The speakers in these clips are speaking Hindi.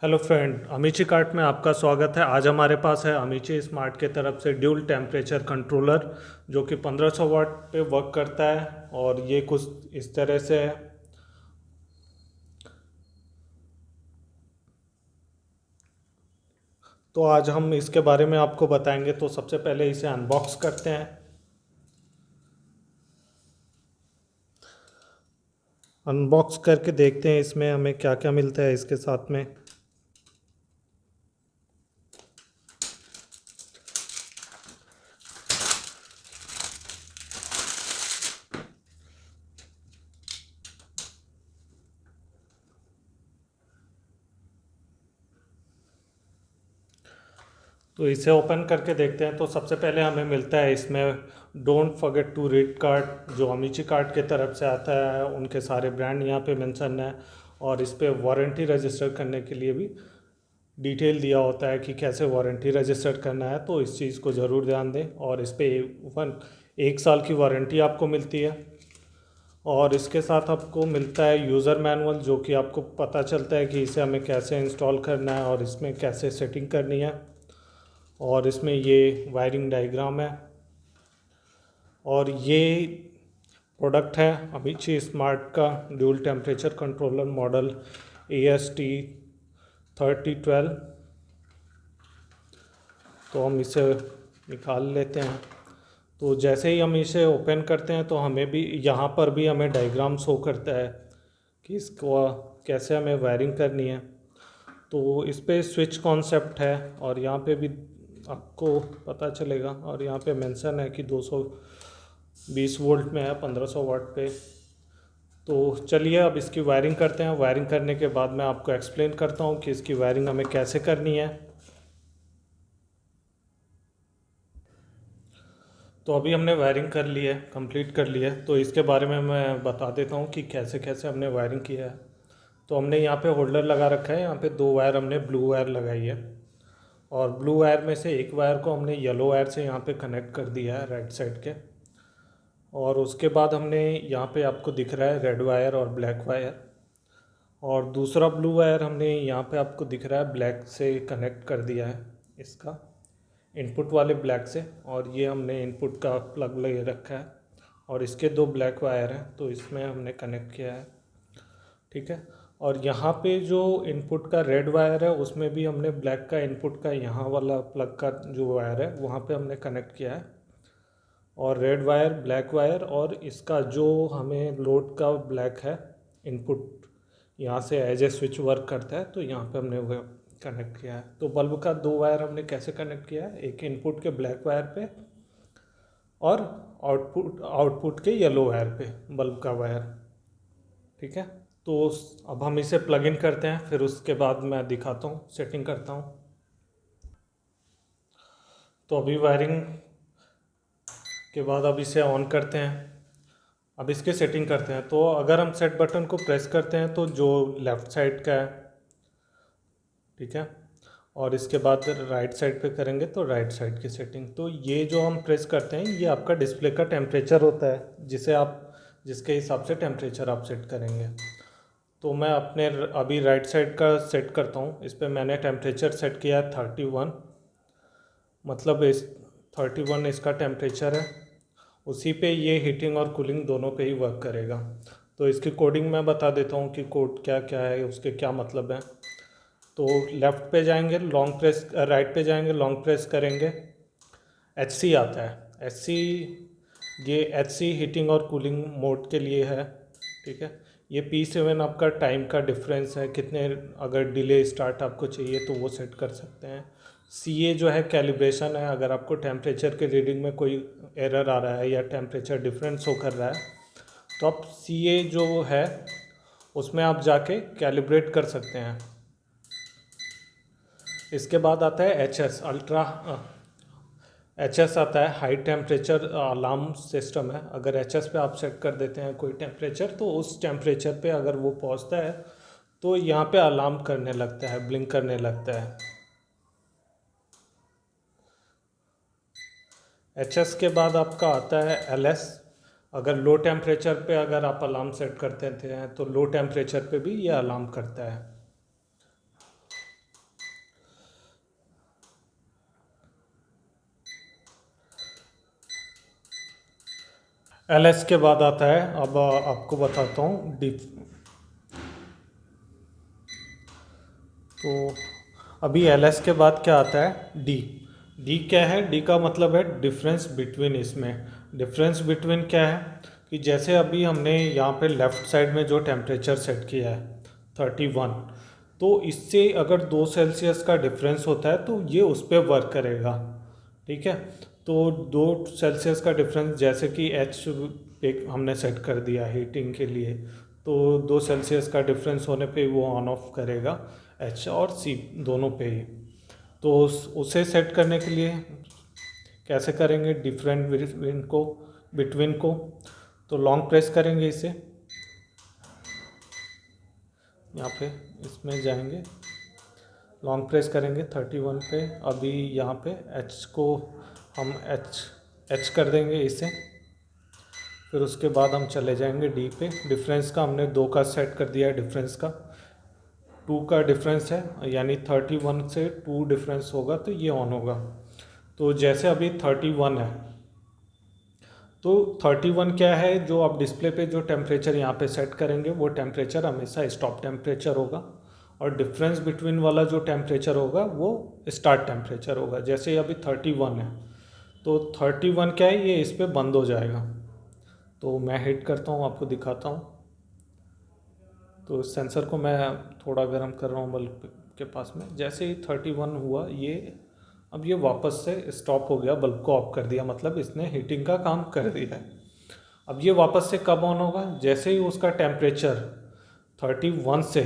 हेलो फ्रेंड, अमीची कार्ट में आपका स्वागत है। आज हमारे पास है अमीची स्मार्ट के तरफ से ड्यूल टेम्परेचर कंट्रोलर, जो कि 1500 वाट पे वर्क करता है और ये कुछ इस तरह से है। तो आज हम इसके बारे में आपको बताएंगे। तो सबसे पहले इसे अनबॉक्स करते हैं। अनबॉक्स करके देखते हैं इसमें हमें क्या क्या मिलता है इसके साथ में। तो इसे ओपन करके देखते हैं। तो सबसे पहले हमें मिलता है इसमें don't forget to read card, जो अमीची कार्ड के तरफ से आता है। उनके सारे ब्रांड यहाँ पे मेंशन है और इस पर वारंटी रजिस्टर करने के लिए भी डिटेल दिया होता है कि कैसे वारंटी रजिस्टर करना है। तो इस चीज़ को ज़रूर ध्यान दें। और इस पर 1 साल की वारंटी आपको मिलती है। और इसके साथ आपको मिलता है यूज़र मैनुअल, जो कि आपको पता चलता है कि इसे हमें कैसे इंस्टॉल करना है और इसमें कैसे सेटिंग करनी है। और इसमें ये वायरिंग डायग्राम है। और ये प्रोडक्ट है अमीची स्मार्ट का dual temperature controller model AST3012। तो हम इसे निकाल लेते हैं। तो जैसे ही हम इसे ओपन करते हैं तो हमें भी यहाँ पर भी हमें डायग्राम शो करता है कि इसको कैसे हमें वायरिंग करनी है। तो इस पे स्विच कॉन्सेप्ट है और यहाँ पे भी आपको पता चलेगा। और यहाँ पे मेंशन है कि 220 वोल्ट में है 1500 वाट पे। तो चलिए अब इसकी वायरिंग करते हैं। वायरिंग करने के बाद मैं आपको एक्सप्लेन करता हूँ कि इसकी वायरिंग हमें कैसे करनी है। तो अभी हमने वायरिंग कर ली है, कंप्लीट कर ली है। तो इसके बारे में मैं बता देता हूँ कि कैसे कैसे हमने वायरिंग किया है। तो हमने यहाँ पे होल्डर लगा रखा है। यहाँ पे 2 वायर हमने ब्लू वायर लगाई है और ब्लू वायर में से एक वायर को हमने येलो वायर से यहाँ पे कनेक्ट कर दिया है राइट साइड के। और उसके बाद हमने यहाँ पे आपको दिख रहा है रेड वायर और ब्लैक वायर। और दूसरा ब्लू वायर हमने यहाँ पे आपको दिख रहा है ब्लैक से कनेक्ट कर दिया है, इसका इनपुट वाले ब्लैक से। और ये हमने इनपुट का प्लग लगा रखा है और इसके 2 ब्लैक वायर हैं, तो इसमें हमने कनेक्ट किया है। ठीक है। और यहाँ पे जो इनपुट का रेड वायर है उसमें भी हमने ब्लैक का इनपुट का यहाँ वाला प्लग का जो वायर है वहाँ पे हमने कनेक्ट किया है। और रेड वायर, ब्लैक वायर और इसका जो हमें लोड का ब्लैक है इनपुट, यहाँ से एज ए स्विच वर्क करता है, तो यहाँ पे हमने वो कनेक्ट किया है। तो बल्ब का 2 वायर हमने कैसे कनेक्ट किया है, एक इनपुट के ब्लैक वायर पे और आउटपुट के येलो वायर पे बल्ब का वायर। ठीक है। तो अब हम इसे प्लग इन करते हैं, फिर उसके बाद मैं दिखाता हूँ, सेटिंग करता हूँ। तो अभी वायरिंग के बाद अब इसे ऑन करते हैं। अब इसके सेटिंग करते हैं। तो अगर हम सेट बटन को प्रेस करते हैं तो जो लेफ़्ट साइड का है, ठीक है, और इसके बाद राइट साइड पे करेंगे तो राइट साइड की सेटिंग। तो ये जो हम प्रेस करते हैं ये आपका डिस्प्ले का टेम्परेचर होता है, जिसे आप जिसके हिसाब से टेम्परेचर आप सेट करेंगे। तो मैं अपने अभी राइट साइड का सेट करता हूँ। इस पर मैंने टेम्परेचर सेट किया है 31, मतलब इस 31 इसका टेम्परेचर है। उसी पे ये हीटिंग और कूलिंग दोनों पे ही वर्क करेगा। तो इसकी कोडिंग मैं बता देता हूँ कि कोड क्या क्या है, उसके क्या मतलब है। तो लेफ़्ट पे जाएंगे लॉन्ग प्रेस, राइट पे जाएंगे लॉन्ग प्रेस करेंगे, HC आता है। ये HC हीटिंग और कूलिंग मोड के लिए है। ठीक है। ये P7 आपका टाइम का डिफरेंस है, कितने अगर डिले स्टार्ट आपको चाहिए तो वो सेट कर सकते हैं। CA जो है कैलिब्रेशन है, अगर आपको टेम्परेचर के रीडिंग में कोई एरर आ रहा है या टेम्परेचर डिफरेंस शो कर रहा है तो आप CA जो है उसमें आप जाके कैलिब्रेट कर सकते हैं। इसके बाद आता है HS आता है, हाई टेम्परेचर अलार्म सिस्टम है। अगर HS पे आप सेट कर देते हैं कोई टेम्परेचर तो उस टेम्परेचर पे अगर वो पहुंचता है तो यहाँ पे अलार्म करने लगता है, ब्लिंक करने लगता है। HS के बाद आपका आता है LS। अगर लो टेम्परेचर पे अगर आप अलार्म सेट करते थे तो लो टेम्परेचर पे भी ये अलार्म करता है। एलएस के बाद आता है, अब आपको बताता हूँ डी। तो अभी एलएस के बाद क्या आता है, डी। डी क्या है, डी का मतलब है डिफरेंस बिटवीन। इसमें डिफरेंस बिटवीन क्या है कि जैसे अभी हमने यहाँ पे लेफ़्ट साइड में जो टेम्परेचर सेट किया है 31, तो इससे अगर 2 सेल्सियस का डिफरेंस होता है तो ये उस पर वर्क करेगा। ठीक है, तो 2 सेल्सियस का डिफरेंस, जैसे कि एच पे हमने सेट कर दिया हीटिंग के लिए, तो 2 सेल्सियस का डिफरेंस होने पे वो ऑन ऑफ करेगा एच और सी दोनों पे ही। तो उसे सेट करने के लिए कैसे करेंगे, डिफरेंट बिटवीन को तो लॉन्ग प्रेस करेंगे इसे, यहाँ पे इसमें जाएंगे, लॉन्ग प्रेस करेंगे 31 पे। अभी यहाँ पे एच को हम एच कर देंगे इसे, फिर उसके बाद हम चले जाएंगे डी पे। डिफरेंस का हमने 2 का सेट कर दिया है, डिफरेंस का 2 का डिफरेंस है, यानी 31 से 2 डिफरेंस होगा तो ये ऑन होगा। तो जैसे अभी 31 है, तो 31 क्या है, जो आप डिस्प्ले पे जो टेम्परेचर यहाँ पे सेट करेंगे वो टेम्परेचर हमेशा स्टॉप टेम्परेचर होगा, और डिफरेंस बिटवीन वाला जो टेम्परेचर होगा वो स्टार्ट टेम्परेचर होगा। जैसे अभी 31 है, तो 31 क्या है, ये इस पर बंद हो जाएगा। तो मैं हिट करता हूँ, आपको दिखाता हूँ। तो सेंसर को मैं थोड़ा गर्म कर रहा हूँ बल्ब के पास में। जैसे ही 31 हुआ, ये अब ये वापस से स्टॉप हो गया, बल्ब को ऑफ कर दिया, मतलब इसने हीटिंग का काम कर दिया है। अब ये वापस से कब ऑन होगा, जैसे ही उसका टेम्परेचर 31 से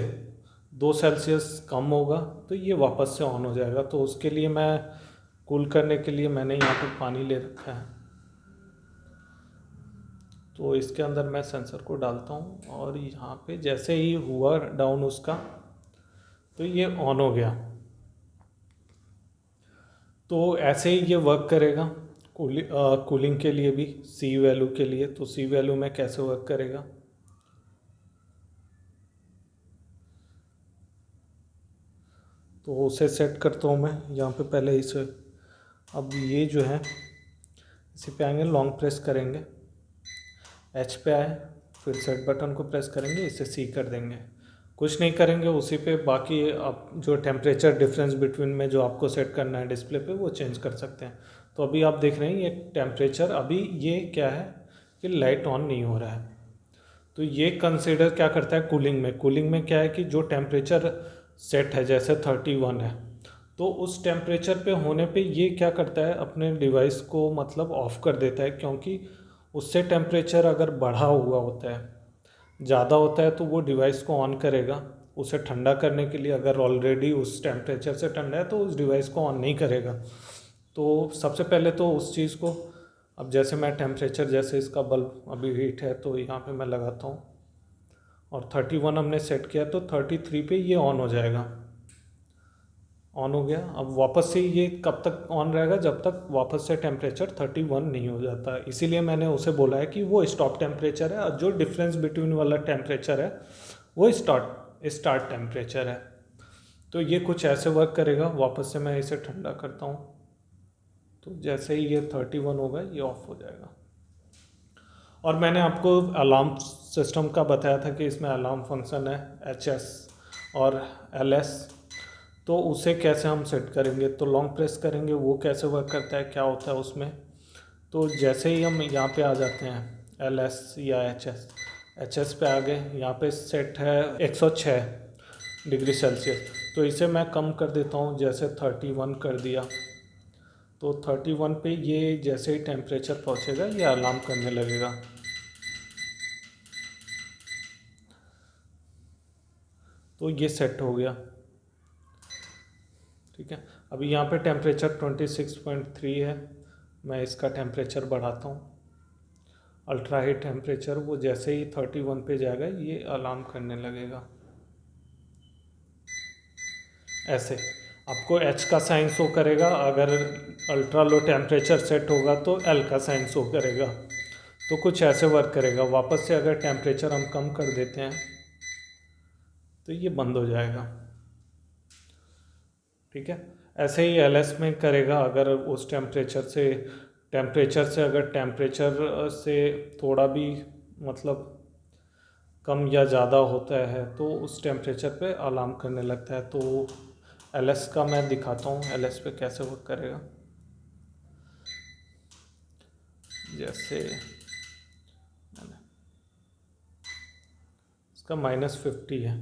2 सेल्सियस कम होगा तो ये वापस से ऑन हो जाएगा। तो उसके लिए मैं कूल करने के लिए मैंने यहाँ पे पानी ले रखा है, तो इसके अंदर मैं सेंसर को डालता हूँ, और यहाँ पे जैसे ही हुआ डाउन उसका, तो ये ऑन हो गया। तो ऐसे ही ये वर्क करेगा कूलिंग के लिए भी, सी वैल्यू के लिए। तो सी वैल्यू में कैसे वर्क करेगा, तो उसे सेट करता हूँ मैं यहाँ पे पहले इसे। अब ये जो है, इसी पे आएंगे, लॉन्ग प्रेस करेंगे, एच पे आए, फिर सेट बटन को प्रेस करेंगे, इसे सी कर देंगे। कुछ नहीं करेंगे, उसी पे बाकी आप जो टेम्परेचर डिफरेंस बिटवीन में जो आपको सेट करना है डिस्प्ले पे, वो चेंज कर सकते हैं। तो अभी आप देख रहे हैं ये टेम्परेचर, अभी ये क्या है कि लाइट ऑन नहीं हो रहा है। तो ये कंसिडर क्या करता है कूलिंग में। कूलिंग में क्या है कि जो टेम्परेचर सेट है, जैसे 31 है, तो उस टेम्परेचर पे होने पे ये क्या करता है, अपने डिवाइस को मतलब ऑफ़ कर देता है, क्योंकि उससे टेम्परेचर अगर बढ़ा हुआ होता है, ज़्यादा होता है, तो वो डिवाइस को ऑन करेगा उसे ठंडा करने के लिए। अगर ऑलरेडी उस टेम्परेचर से ठंडा है तो उस डिवाइस को ऑन नहीं करेगा। तो सबसे पहले तो उस चीज़ को, अब जैसे मैं टेम्परेचर, जैसे इसका बल्ब अभी हीट है तो यहाँ पे मैं लगाता हूँ, और 31 हमने सेट किया, तो 33 पे ये ऑन हो जाएगा। ऑन हो गया। अब वापस से ये कब तक ऑन रहेगा, जब तक वापस से टेम्परेचर 31 नहीं हो जाता। इसीलिए मैंने उसे बोला है कि वो स्टॉप टेम्परेचर है, और जो डिफरेंस बिटवीन वाला टेम्परेचर है वो स्टार्ट टेम्परेचर है। तो ये कुछ ऐसे वर्क करेगा। वापस से मैं इसे ठंडा करता हूँ, तो जैसे ही ये 31 होगा ये ऑफ हो जाएगा। और मैंने आपको अलार्म सिस्टम का बताया था कि इसमें अलार्म फंक्शन है, HS और LS। तो उसे कैसे हम सेट करेंगे, तो लॉन्ग प्रेस करेंगे, वो कैसे वर्क करता है, क्या होता है उसमें। तो जैसे ही हम यहाँ पे आ जाते हैं LS या HS पे आ गए, यहाँ पे सेट है 106 डिग्री सेल्सियस। तो इसे मैं कम कर देता हूँ, जैसे 31 कर दिया। तो 31 पे ये जैसे ही टेम्परेचर पहुँचेगा ये अलार्म करने लगेगा। तो ये सेट हो गया। ठीक है, अभी यहाँ पे टेम्परेचर 26.3 है। मैं इसका टेम्परेचर बढ़ाता हूँ, अल्ट्रा हाई टेम्परेचर। वो जैसे ही 31 पे जाएगा ये अलार्म करने लगेगा। ऐसे आपको H का साइन शो करेगा, अगर अल्ट्रा लो टेम्परेचर सेट होगा तो L का साइन शो करेगा। तो कुछ ऐसे वर्क करेगा। वापस से अगर टेम्परेचर हम कम कर देते हैं तो ये बंद हो जाएगा। ठीक है, ऐसे ही LS में करेगा। अगर उस टेम्परेचर से टेम्परेचर से अगर टेम्परेचर से थोड़ा भी मतलब कम या ज़्यादा होता है तो उस टेम्परेचर पे अलार्म करने लगता है। तो एलएस का मैं दिखाता हूँ एलएस पे कैसे वर्क करेगा। जैसे मैंने इसका -50 है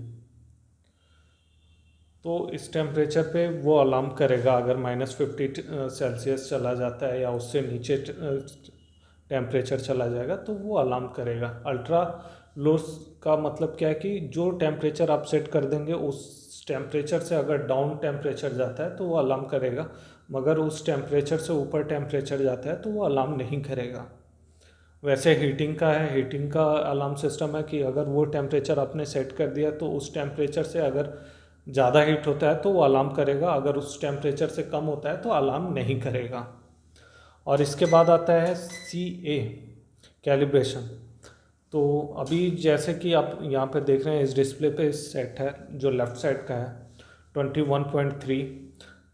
तो इस टेम्परेचर पे वो अलार्म करेगा। अगर -50 सेल्सियस चला जाता है या उससे नीचे टेम्परेचर चला जाएगा तो वो अलार्म करेगा। अल्ट्रा लो का मतलब क्या है कि जो टेम्परेचर आप सेट कर देंगे उस टेम्परेचर से अगर डाउन टेम्परेचर जाता है तो वो अलार्म करेगा, मगर उस टेम्परेचर से ऊपर टेम्परेचर जाता है तो वो अलार्म नहीं करेगा। वैसे हीटिंग का है, हीटिंग का अलार्म सिस्टम है कि अगर वो टेम्परेचर आपने सेट कर दिया तो उस टेम्परेचर से अगर ज़्यादा हीट होता है तो वो अलार्म करेगा, अगर उस टेम्परेचर से कम होता है तो अलार्म नहीं करेगा। और इसके बाद आता है CA कैलिब्रेशन। तो अभी जैसे कि आप यहाँ पे देख रहे हैं इस डिस्प्ले पे सेट है जो लेफ़्ट साइड का है 21.3।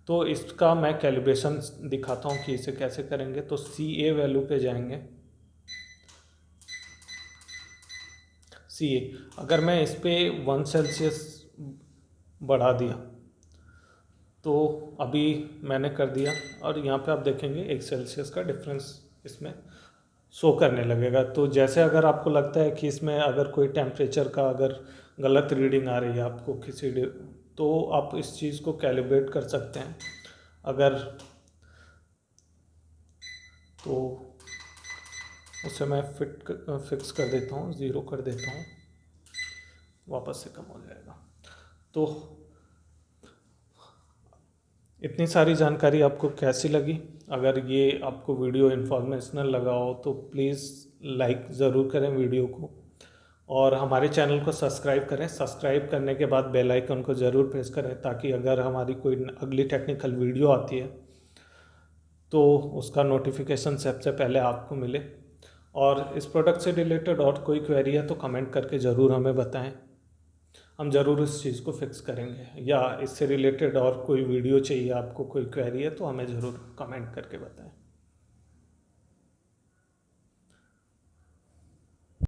तो इसका मैं कैलिब्रेशन दिखाता हूँ कि इसे कैसे करेंगे। तो CA वैल्यू पे जाएंगे। CA अगर मैं इस पर 1 सेल्सियस बढ़ा दिया तो अभी मैंने कर दिया और यहाँ पे आप देखेंगे 1 सेल्सियस का डिफरेंस इसमें शो करने लगेगा। तो जैसे अगर आपको लगता है कि इसमें अगर कोई टेम्परेचर का अगर गलत रीडिंग आ रही है आपको तो आप इस चीज़ को कैलिब्रेट कर सकते हैं। अगर तो उसे मैं फिक्स कर देता हूँ, 0 कर देता हूँ, वापस से कम हो जाएगा। तो इतनी सारी जानकारी आपको कैसी लगी? अगर ये आपको वीडियो इन्फॉर्मेशनल लगा हो तो प्लीज़ लाइक ज़रूर करें वीडियो को और हमारे चैनल को सब्सक्राइब करें। सब्सक्राइब करने के बाद बेल आइकन को ज़रूर प्रेस करें ताकि अगर हमारी कोई अगली टेक्निकल वीडियो आती है तो उसका नोटिफिकेशन सबसे पहले आपको मिले। और इस प्रोडक्ट से रिलेटेड और कोई क्वेरी है तो कमेंट करके ज़रूर हमें बताएं, हम ज़रूर इस चीज़ को फिक्स करेंगे। या इससे रिलेटेड और कोई वीडियो चाहिए आपको, कोई क्वेरी है तो हमें ज़रूर कमेंट करके बताएं।